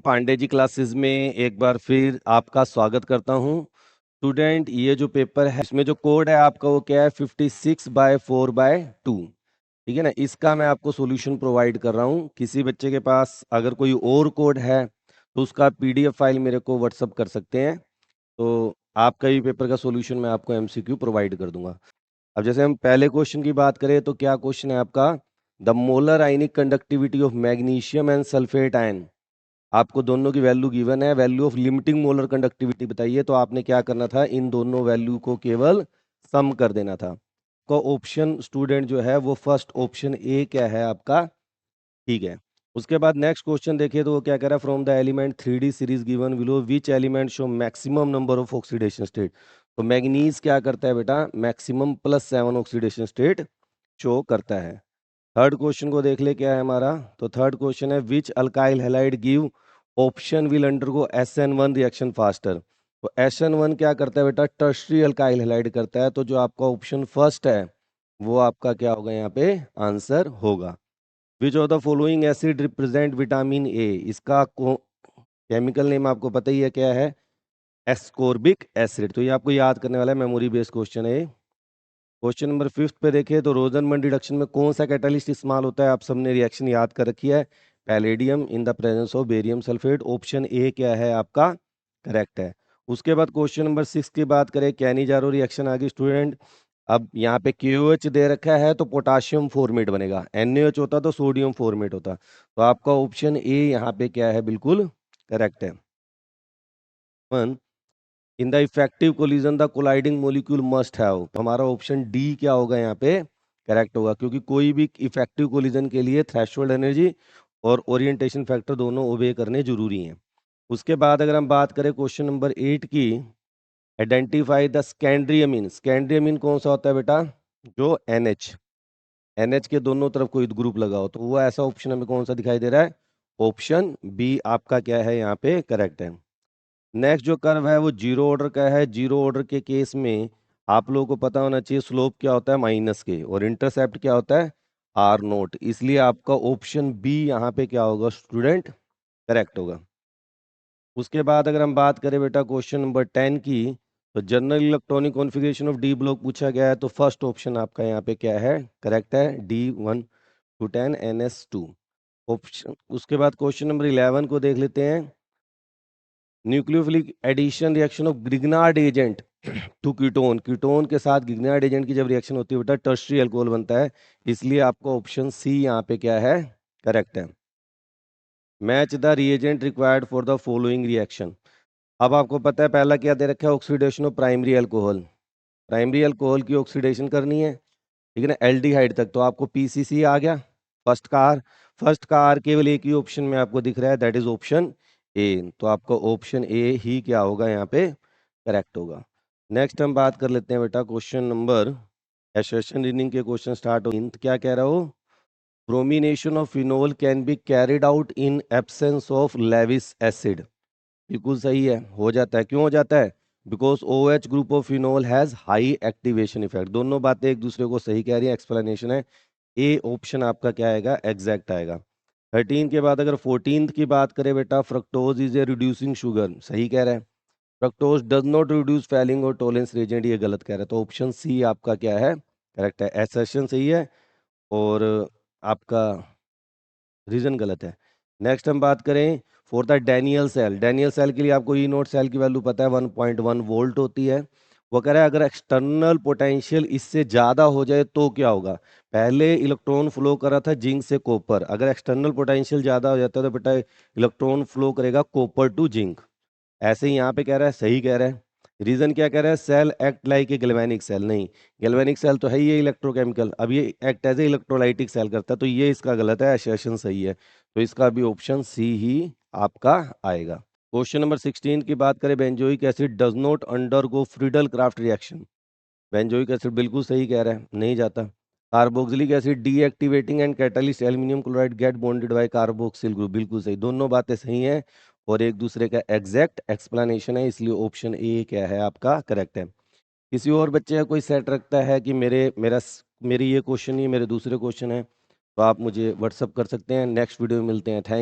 Pandey ji classes में एक बार फिर आपका स्वागत करता हूं। स्टूडेंट, ये जो पेपर है इसमें जो कोड है आपका वो क्या है, 56/4/2। ठीक है ना। इसका मैं आपको सॉल्यूशन प्रोवाइड कर रहा हूं। किसी बच्चे के पास अगर कोई और कोड है तो उसका पीडीएफ फाइल मेरे को व्हाट्सअप कर सकते हैं, तो आपका भी पेपर का सॉल्यूशन मैं आपको एमसीक्यू प्रोवाइड कर दूंगा। अब जैसे हम पहले क्वेश्चन की बात करें तो क्या क्वेश्चन है आपका, the molar ionic conductivity of magnesium and sulphate ion. आपको दोनों की वैल्यू गिवन है, value of limiting molar conductivity बताइए, तो आपने क्या करना था, इन दोनों वैल्यू को केवल सम कर देना था। को ऑप्शन स्टूडेंट जो है वो फर्स्ट ऑप्शन ए क्या है आपका, ठीक है। उसके बाद नेक्स्ट क्वेश्चन देखिए तो वो क्या कह रहा है, from the element 3D series given below which element show maximum number of oxidation state. तो मैग्नीज क्या करता है बेटा, मैक्सिमम +7 ऑक्सीडेशन स्टेट शो करता है। थर्ड क्वेश्चन को देख ले क्या है हमारा, तो थर्ड क्वेश्चन है which alkyl halide give option will undergo SN1 reaction faster. तो SN1 क्या करता है बेटा, टर्शरी अल्काइल हैलाइड करता है, तो जो आपका ऑप्शन फर्स्ट है वो आपका क्या होगा यहाँ पे आंसर होगा। Which of the following acid represent vitamin A. इसका केमिकल नेम आपको पता ही है क्या है, एस्कोर्बिक एसिड। तो ये आपको याद करने वाला है, मेमोरी बेस्ड क्वेश्चन है। क्वेश्चन नंबर 5 पे देखिए तो रोजनमन रिडक्शन में कौन सा कैटालिस्ट इस्तेमाल होता है। आप सबने रिएक्शन याद कर रखी है, palladium in the presence of barium sulphate. Option A क्या है आपका करेक्ट है। उसके बाद क्वेश्चन नंबर 6 की बात करें, कैनिजारो रिएक्शन आ गई स्टूडेंट। अब यहाँ पे KOH दे रखा है तो पोटाशियम फॉर्मेट बनेगा, NaOH होता तो सोडियम फॉर्मेट होता। तो आपका ऑप्शन ए यहाँ पे क्या है, बिल्कुल करेक्ट है। One, in the effective collision the colliding molecule must have. तो हमारा ऑप्शन डी क्या होगा यहाँ पे करेक्ट होगा, क्योंकि कोई भी इफेक्टिव कोलिजन के लिए थ्रेशोल्ड एनर्जी और ओरिएंटेशन फैक्टर दोनों ओबे करने जरूरी हैं। उसके बाद अगर हम बात करें क्वेश्चन नंबर 8 की, identify the secondary amine. Secondary amine कौन सा होता है बेटा, जो NH के दोनों तरफ कोई ग्रुप लगा हो, तो वो ऐसा ऑप्शन हमें कौन सा दिखाई दे रहा है, ऑप्शन बी आपका क्या है यहाँ पे करेक्ट है। नेक्स्ट जो कर्व है वो जीरो ऑर्डर का है। जीरो ऑर्डर के केस में आप लोगों को पता होना चाहिए स्लोप क्या होता है माइनस के, और इंटरसेप्ट क्या होता है R0। इसलिए आपका ऑप्शन बी यहाँ पे क्या होगा स्टूडेंट, करेक्ट होगा। उसके बाद अगर हम बात करें बेटा क्वेश्चन नंबर 10 की, तो general electronic configuration of D block पूछा गया है, तो फर्स्ट ऑप्शन आपका यहाँ पे क्या है करेक्ट है, D1 to 10 NS2 ऑप्शन। उसके बाद क्वेश्चन नंबर 11 को देख लेते हैं, nucleophilic addition reaction of Grignard agent to ketone. Ketone के साथ ग्रिग्नार्ड एजेंट की जब रिएक्शन होती है बेटा टर्शरी अल्कोहल बनता है, इसलिए आपका ऑप्शन सी यहाँ पे क्या है करेक्ट है। Match the reagent required for the following reaction. अब आपको पता है पहला क्या दे रखा है, oxidation of primary alcohol. Primary alcohol की ऑक्सीडेशन करनी है, ठीक है ना, एल्डिहाइड तक, तो आपको PCC आ गया फर्स्ट का आर। फर्स्ट का आर केवल एक ही ऑप्शन में आपको दिख रहा है, दैट इज ऑप्शन ए। तो आपका ऑप्शन ए ही क्या होगा यहाँ पे करेक्ट होगा। नेक्स्ट हम बात कर लेते हैं बेटा क्वेश्चन नंबर, एसोसिएशन रीडिंग के क्वेश्चन स्टार्ट हो। क्या कह रहा हो, bromination of phenol can be carried out in absence of Lewis acid. बिल्कुल सही है, हो जाता है। क्यों हो जाता है, because OH group of phenol has high activation effect. दोनों बातें एक दूसरे को सही कह रही है, एक्सप्लेनेशन है ए ऑप्शन आपका क्या आएगा एग्जैक्ट आएगा। 13 के बाद अगर 14 की बात करें बेटा, fructose is a reducing sugar, सही कह रहा है। Fructose does not reduce falling और टॉलरेंस रीजेंट, ये गलत कह रहा है। तो ऑप्शन सी आपका क्या है करेक्ट है, एसेशन सही है और आपका रीजन गलत है। नेक्स्ट हम बात करें for the Daniell cell. Daniell cell के लिए आपको ई नोट सेल की वैल्यू पता है 1.1 वोल्ट होती है। वो कह रहा है अगर एक्सटर्नल पोटेंशियल इससे ज़्यादा हो जाए तो क्या होगा। पहले इलेक्ट्रॉन फ्लो कर रहा था जिंक से कॉपर, अगर एक्सटर्नल पोटेंशियल ज़्यादा हो जाता है तो बेटा इलेक्ट्रॉन फ्लो करेगा कॉपर टू जिंक। ऐसे ही यहाँ पे कह रहा है, सही कह रहा है। रीजन क्या कह रहा है, cell act like a galvanic cell. नहीं, गैल्वेनिक सेल तो है ही इलेक्ट्रोकेमिकल, अब ये act as a electrolytic cell करता है, तो ये इसका गलत है, एसर्शन सही है। तो इसका भी ऑप्शन सी ही आपका आएगा। क्वेश्चन नंबर 16 की बात करें, benzoic acid does not undergo Friedel Crafts reaction. Benzoic acid बिल्कुल सही कह रहा है, नहीं जाता। Carboxylic acid deactivating and catalyst aluminium chloride get bonded by carboxyl group, बिल्कुल सही। दोनों बातें सही हैं और एक दूसरे का एग्जैक्ट एक्सप्लेनेशन है, इसलिए ऑप्शन ए क्या है आपका करेक्ट है। किसी और बच्चे का कोई सेट रखता है कि मेरी ये क्वेश्चन ही मेरे दूसरे क्वेश्चन है, तो आप मुझे व्हाट्सअप कर सकते हैं। नेक्स्ट वीडियो में मिलते हैं। थैंक